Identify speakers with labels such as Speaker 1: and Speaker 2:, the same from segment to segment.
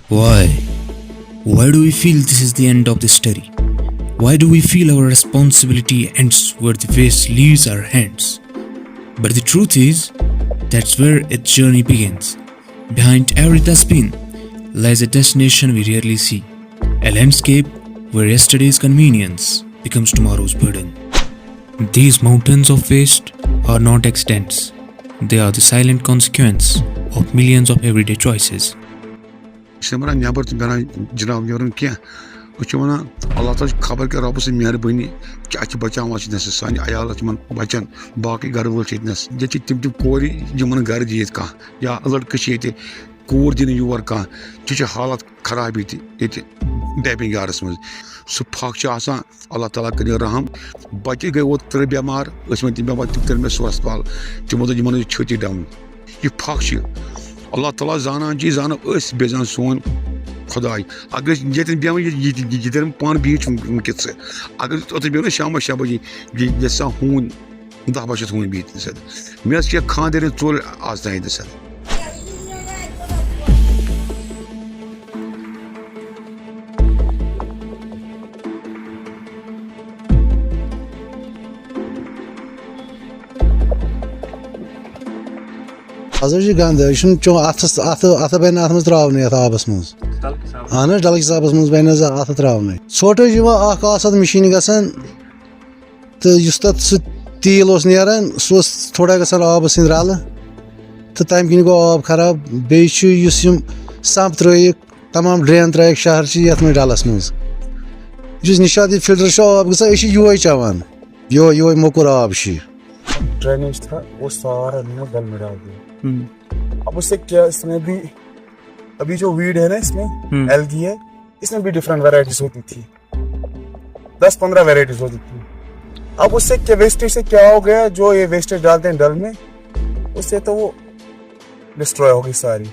Speaker 1: Why? Why do we feel this is the end of the story? Why do we feel our responsibility ends where the waste leaves our hands? But the truth is, that's where its journey begins. Behind every dustbin lies a destination we rarely see, a landscape where yesterday's convenience becomes tomorrow's burden. These mountains of waste are not accidents, they are the silent consequence of millions of everyday choices.
Speaker 2: Semana neber bana jinaab yorun kya uçumana Allah Teala xabar ki Rabbı sen mehribani ki aç bacham aç nes sani ayal açman bachan baki gar vol çetnes jeti tim kori jumana gar diyet ka ya ladkı çeti koor din yor ka çiçe halat kharab iti iti debin garas muz su pakçı asan Allah Teala kır raham bacı gay o tır bemar usmen tim bemar tim me swastal timoda jumana çöti dam ये pakçı Allah Teala zanan ci zanı ös bezan son खुदाई अगर ये बेम ये पान बीच वनकस अगर ओत बेम शाम जी जैसा हून 10 बजे हून बीत मे खानदर 4 आज तान
Speaker 3: गंद चो अत बन अत मज त्रावन ये आबस मज अहन डलकिस आबस मज बन अत त्रावन ोट मशीन गसान तो तथ सह तेल नान सह थोड़ा गसान आब सद रल तो तम किन गो आब खराब बेस सम्प त्रक तमाम ड्रेन त्रक शहर ये डलस मज निशात फिल्टर आब ग ये चवान ये मोकुर आब
Speaker 4: ड्रेनेज था वो सारा डल में डाल दिया। अब उससे क्या इसमें भी अभी जो वीड है ना इसमें एल्गी है इसमें भी डिफरेंट वैरायटीज होती थी 10-15 वैरायटीज होती थी। अब उससे क्या वेस्टेज से क्या हो गया जो ये वेस्टेज डालते हैं डल में उससे तो वो डिस्ट्रॉय हो गई सारी।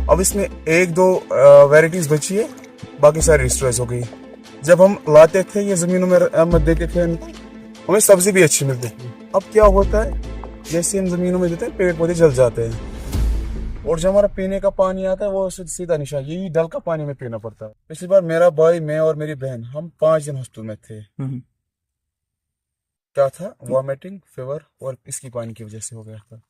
Speaker 4: अब इसमें 1-2 वैरायटीज बची है बाकी सारी डिस्ट्रॉय हो गई। जब हम लाते थे ये जमीनों में देते थे हमें सब्जी भी अच्छी मिलती थी। अब क्या होता है जैसे हम जमीनों में देते हैं पेड़ पौधे जल जाते हैं और जो हमारा पीने का पानी आता है वो सीधा निशा यही डल का पानी में पीना पड़ता है। पिछली बार मेरा भाई मैं और मेरी बहन हम 5 दिन हॉस्पिटल में थे। क्या था वॉमिटिंग फीवर और इसकी पानी की वजह से हो गया था।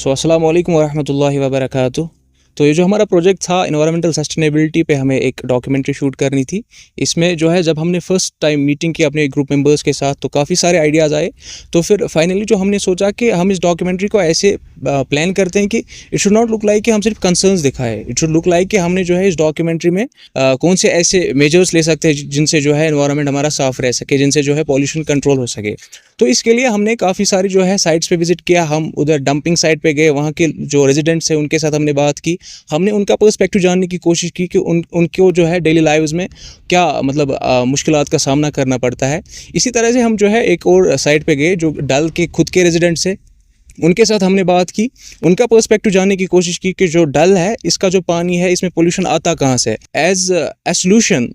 Speaker 5: अस्सलाम वालेकुम वरहमतुल्लाहि वबरकातुह। तो ये जो हमारा प्रोजेक्ट था एनवायरमेंटल सस्टेनेबिलिटी पे, हमें एक डॉक्यूमेंट्री शूट करनी थी। इसमें जो है जब हमने फर्स्ट टाइम मीटिंग की अपने ग्रुप मेंबर्स के साथ तो काफ़ी सारे आइडियाज़ आए। तो फिर फाइनली जो हमने सोचा कि हम इस डॉक्यूमेंट्री को ऐसे प्लान करते हैं कि it should not look like कि हम सिर्फ कंसर्न्स दिखाएं, इट शुड लुक लाइक कि हमने जो है इस डॉक्यूमेंट्री में कौन से ऐसे मेजर्स ले सकते हैं जिनसे जो है एनवायरनमेंट हमारा साफ़ रह सके, जिनसे जो है पॉल्यूशन कंट्रोल हो सके। तो इसके लिए हमने काफ़ी सारी जो है साइट्स पे विजिट किया। हम उधर डंपिंग साइट पे गए, वहाँ के जो रेजिडेंट्स हैं उनके साथ हमने बात की, हमने उनका पर्सपेक्टिव जानने की कोशिश की कि उनको जो है डेली लाइव्स में क्या मतलब मुश्किलात का सामना करना पड़ता है। इसी तरह से हम जो है एक और साइट पे गए जो डल के खुद के रेजिडेंट्स हैं, उनके साथ हमने बात की, उनका पर्सपेक्टिव जानने की कोशिश की कि जो डल है इसका जो पानी है इसमें पोल्यूशन आता कहाँ से है। एज ए सोल्यूशन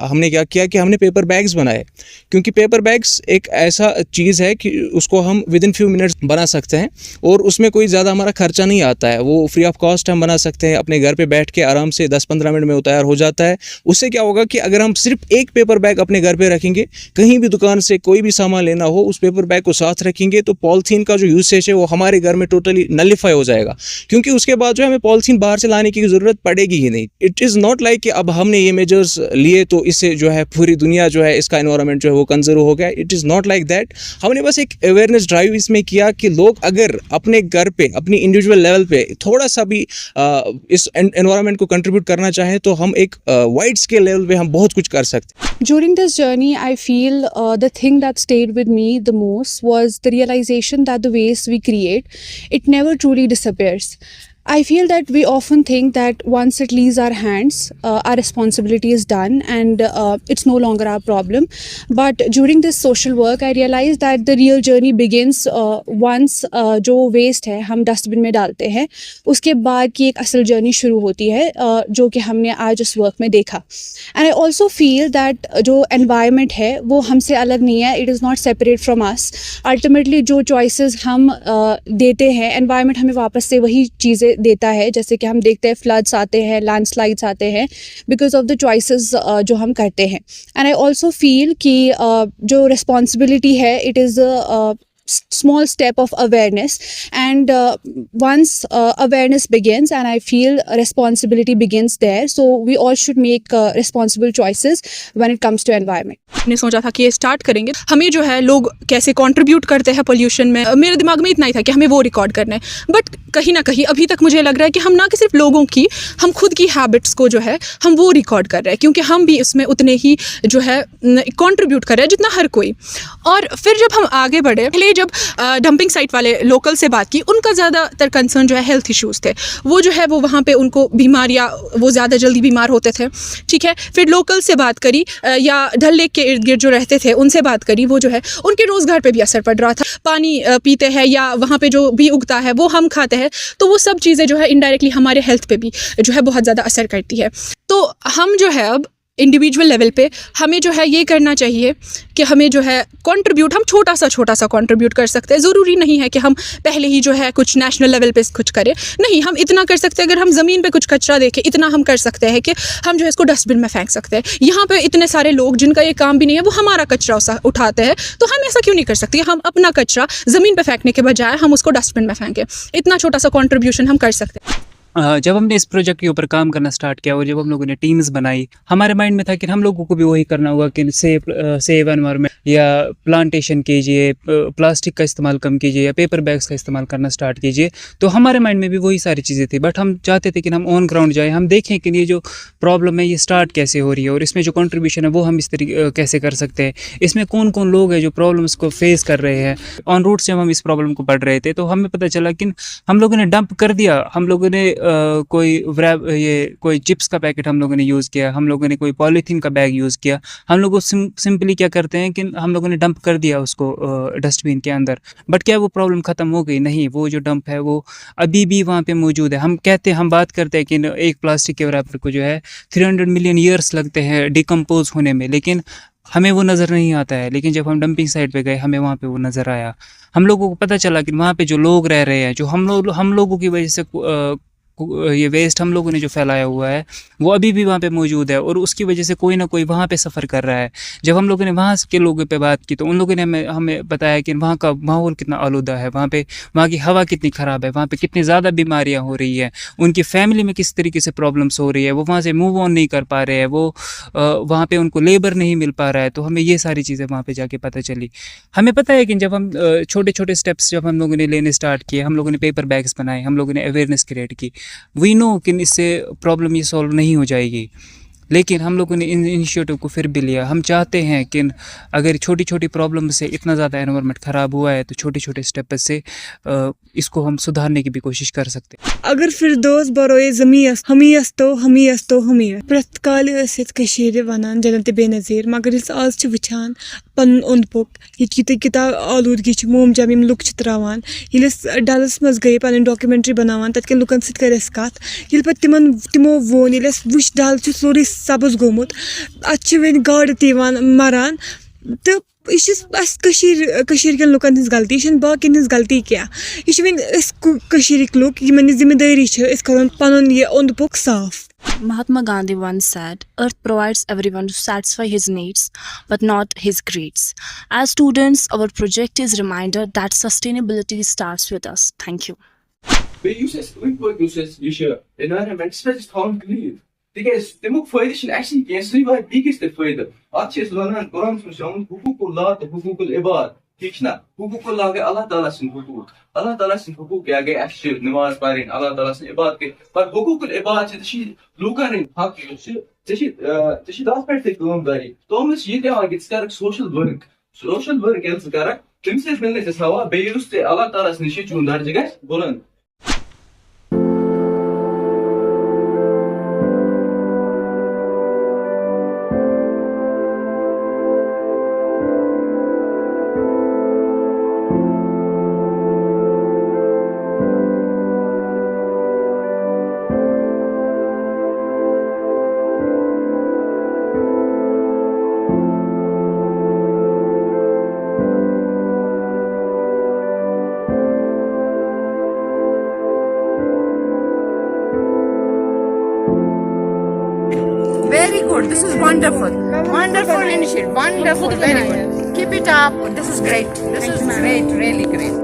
Speaker 5: हमने क्या किया कि हमने पेपर बैग्स बनाए, क्योंकि पेपर बैग्स एक ऐसा चीज़ है कि उसको हम विद इन फ्यू मिनट्स बना सकते हैं और उसमें कोई ज़्यादा हमारा खर्चा नहीं आता है, वो फ्री ऑफ कॉस्ट हम बना सकते हैं। अपने घर पे बैठ के आराम से 10-15 मिनट में वो तैयार हो जाता है। उससे क्या होगा कि अगर हम सिर्फ एक पेपर बैग अपने घर पे रखेंगे, कहीं भी दुकान से कोई भी सामान लेना हो उस पेपर बैग को साथ रखेंगे, तो पॉलीथीन का जो यूसेज वो हमारे घर में टोटली नलिफाई हो जाएगा, क्योंकि उसके बाद जो है हमें पॉलीथीन बाहर से लाने की ज़रूरत पड़ेगी ही नहीं। इट इज़ नॉट लाइक कि अब हमने ये मेजर्स लिए तो इससे जो है पूरी दुनिया जो है इसका एनवायरनमेंट जो है वो कंजर्व हो गया। It is not like that. हमने बस एक अवेयरनेस ड्राइव इसमें किया कि लोग अगर अपने घर पे अपनी इंडिविजुअल लेवल पे थोड़ा सा भी इस एनवायरनमेंट को कंट्रीब्यूट करना चाहे तो हम एक वाइड स्केल लेवल पे हम बहुत कुछ कर सकते हैं।
Speaker 6: During this journey, I feel the thing that stayed with me the most was the realization that the waste we create, it never truly disappears. I feel that we often think that once it leaves our hands, our responsibility is done and it's no longer our problem. But during this social work, I realized that the real journey begins once जो waste है हम dustbin में डालते हैं, उसके बाद की एक असल जर्नी शुरू होती है जो कि हमने आज इस वर्क में देखा। And I also feel that जो environment है वो हमसे अलग नहीं है, it is not separate from us. Ultimately जो choices हम देते हैं, environment हमें वापस से वही चीज़ें देता है, जैसे कि हम देखते हैं फ्लड्स आते हैं, लैंडस्लाइड्स आते हैं बिकॉज ऑफ द चॉइसेस जो हम करते हैं। एंड आई ऑल्सो फील कि जो रिस्पॉन्सिबिलिटी है it is small step of awareness, and once awareness begins and I feel responsibility begins there, so we all should make responsible choices when it comes to environment.
Speaker 7: हमने सोचा था कि ये start करेंगे, हमें जो है लोग कैसे कंट्रीब्यूट करते हैं पोल्यूशन में, मेरे दिमाग में इतना ही था कि हमें वो रिकॉर्ड करना है। बट कहीं ना कहीं अभी तक मुझे लग रहा है कि हम ना कि सिर्फ लोगों की, हम खुद की हैबिट्स को जो है हम वो रिकॉर्ड कर रहे हैं, क्योंकि हम भी उसमें उतने ही जो है कंट्रीब्यूट कर रहे हैं जितना हर कोई। और फिर जब हम आगे बढ़े, पहले जब डंपिंग साइट वाले लोकल से बात की, उनका ज़्यादातर कंसर्न जो है हेल्थ इश्यूज़ थे। वो जो है वो वहाँ पे उनको बीमारियाँ, वो ज़्यादा जल्दी बीमार होते थे, ठीक है। फिर लोकल से बात करी या डल लेक के इर्द गिर्द जो रहते थे उनसे बात करी, वो जो है उनके रोज़गार पे भी असर पड़ रहा था। पानी पीते हैं या वहाँ पे जो भी उगता है वो हम खाते हैं, तो वो सब चीज़ें जो है इनडायरेक्टली हमारे हेल्थ पे भी जो है बहुत ज़्यादा असर करती है। तो हम जो है अब इंडिविजुअल लेवल पे हमें जो है ये करना चाहिए कि हमें जो है कंट्रीब्यूट, हम छोटा सा कंट्रीब्यूट कर सकते हैं। ज़रूरी नहीं है कि हम पहले ही जो है कुछ नेशनल लेवल पे कुछ करें, नहीं, हम इतना कर सकते हैं। अगर हम ज़मीन पे कुछ कचरा देखें, इतना हम कर सकते हैं कि हम जो है इसको डस्टबिन में फेंक सकते हैं। यहाँ पे इतने सारे लोग जिनका ये काम भी नहीं है, वो हमारा कचरा उठाते हैं, तो हम ऐसा क्यों नहीं कर सकते? हम अपना कचरा ज़मीन पर फेंकने के बजाय हम उसको डस्टबिन में फेंकें। इतना छोटा सा कॉन्ट्रीब्यूशन हम कर सकते हैं।
Speaker 8: जब हमने इस प्रोजेक्ट के ऊपर काम करना स्टार्ट किया और जब हम लोगों ने टीम्स बनाई, हमारे माइंड में था कि हम लोगों को भी वही करना होगा कि सेव एनवायरनमेंट, या प्लांटेशन कीजिए, प्लास्टिक का इस्तेमाल कम कीजिए, या पेपर बैग्स का इस्तेमाल करना स्टार्ट कीजिए। तो हमारे माइंड में भी वही सारी चीज़ें थी, बट हम चाहते थे कि हम ऑन ग्राउंड जाएँ, हम देखें कि ये जो प्रॉब्लम है ये स्टार्ट कैसे हो रही है और इसमें जो कंट्रीब्यूशन है वो हम इस तरीके कैसे कर सकते हैं, इसमें कौन कौन लोग हैं जो प्रॉब्लम्स को फेस कर रहे हैं। ऑन रूट से हम इस प्रॉब्लम को पढ़ रहे थे, तो हमें पता चला कि हम लोगों ने डंप कर दिया, हम लोगों ने कोई चिप्स का पैकेट हम लोगों ने यूज़ किया, हम लोगों ने कोई पॉलीथीन का बैग यूज़ किया। हम लोग सिंपली क्या करते हैं कि हम लोगों ने डंप कर दिया उसको डस्टबिन के अंदर, बट क्या वो प्रॉब्लम ख़त्म हो गई? नहीं, वो जो डंप है वो अभी भी वहाँ पे मौजूद है। हम बात करते हैं कि एक प्लास्टिक के बराबर को जो है 300 मिलियन ईयर्स लगते हैं डिकम्पोज होने में, लेकिन हमें वो नज़र नहीं आता है। लेकिन जब हम डंपिंग साइट पे गए, हमें वहाँ पे वो नज़र आया। हम लोगों को पता चला कि वहाँ पे जो लोग रह रहे हैं, जो हम लोगों की वजह से ये वेस्ट हम लोगों ने जो फैलाया हुआ है वो अभी भी वहाँ पे मौजूद है, और उसकी वजह से कोई ना कोई वहाँ पे सफ़र कर रहा है। जब हम लोगों ने वहाँ के लोगों पे बात की तो उन लोगों ने हमें बताया कि वहाँ का माहौल कितना आलूदा है, वहाँ की हवा कितनी ख़राब है, वहाँ पे कितनी ज़्यादा बीमारियाँ हो रही हैं, उनकी फैमिली में किस तरीके से प्रॉब्लम्स हो रही है, वो वहाँ से मूव ऑन नहीं कर पा रहे हैं, वो वहाँ पे उनको लेबर नहीं मिल पा रहा है। तो हमें ये सारी चीज़ें वहाँ पे जाके पता चली। हमें पता है कि जब हम छोटे छोटे स्टेप्स जब हम लोगों ने लेने स्टार्ट किए, हम लोगों ने पेपर बैग्स बनाए, हम लोगों ने अवेयरनेस क्रिएट की, वी नो कि इससे प्रॉब्लम ये सॉल्व नहीं हो जाएगी, लेकिन हम लोगों ने इन इनिशिएटिव को फिर भी लिया। हम चाहते हैं कि अगर छोटी छोटी प्रॉब्लम से इतना ज़्यादा एनवायरनमेंट ख़राब हुआ है तो छोटे छोटे स्टेप से इसको हम सुधारने की भी कोशिश कर सकते हैं।
Speaker 9: अगर फिरदौस बरोए ज़मी हमी अस्तो प्रत काले कशीर वनान जन्नत बेनज़ीर, मगर आज वुचान पन ओंद पोक ये किताब आलूदगी मोमजम यम लुक त्रावान, डलस मज गए पन डॉक्यूमेंट्री बनावान, तत्कन लुकन सत कर कत, पे तिमो वोन वुच डल सोरे सब्ज गोमुत, अत वन गाड़ तन मरान, तो यह कन लुकन हज गलती, यह बाकिन हज गलती क्या, यह वन लुक यमन जिम्मेदारी करो पन यह ओंद पोक साफ।
Speaker 10: Mahatma Gandhi once said, Earth provides everyone to satisfy his needs, but not his greeds. As students, our project is a reminder that sustainability starts with us. Thank you.
Speaker 11: environment found clear. Because demok fayda için actually gençliği var biggest fayda. Açız lanan Kur'an sözünün hukukullah da hukukul ibad. Hiçna hukukullah ke Allah Teala'sın hukuk. Allah Teala'sın hukuk ya ke actual namaz parin Allah Teala'sın ibad ke. But hukukul ibad se dişi lukarin hak yosu. Dişi das perspektifim dari. Thomas ये क्या आगे इसका social work else करा. Kimse मिलने से सवा बेयुस से Allah Teala'sın işi चुंदर जगह बोलन.
Speaker 12: Very good. This is wonderful. Wonderful initiative. Wonderful. Very good. Keep it up. This is great. This is great. Really great.